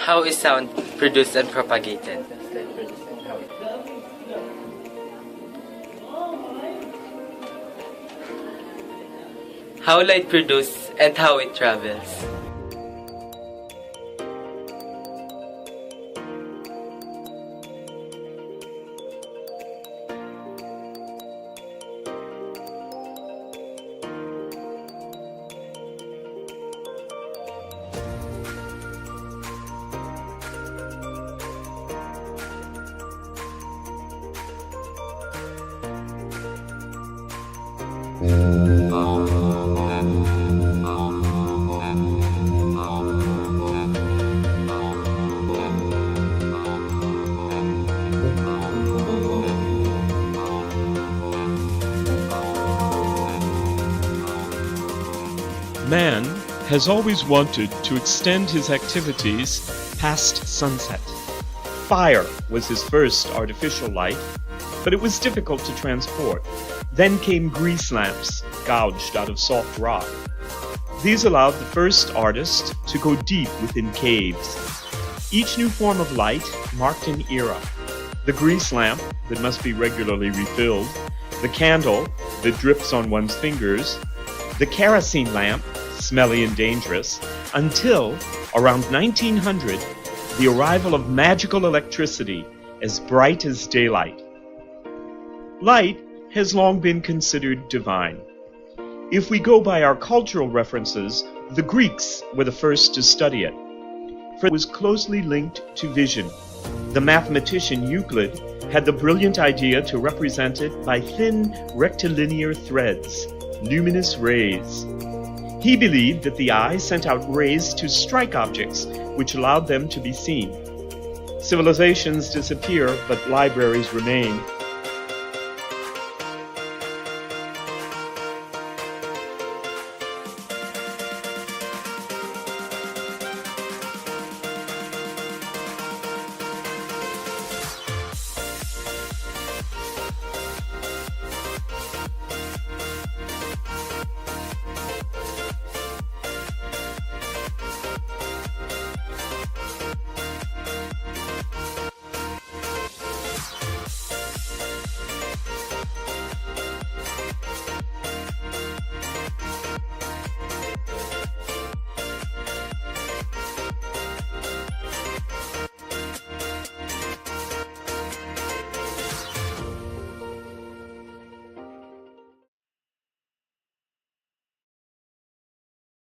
How is sound produced and propagated? How light produced and how it travels? Man has always wanted to extend his activities past sunset. Fire was his first artificial light, but it was difficult to transport. Then came grease lamps, gouged out of soft rock. These allowed the first artist to go deep within caves. Each new form of light marked an era. The grease lamp that must be regularly refilled, the candle that drips on one's fingers, the kerosene lamp, smelly and dangerous, until around 1900, the arrival of magical electricity as bright as daylight. Light has long been considered divine. If we go by our cultural references, the Greeks were the first to study it, for it was closely linked to vision. The mathematician Euclid had the brilliant idea to represent it by thin rectilinear threads, luminous rays. He believed that the eye sent out rays to strike objects, which allowed them to be seen. Civilizations disappear, but libraries remain.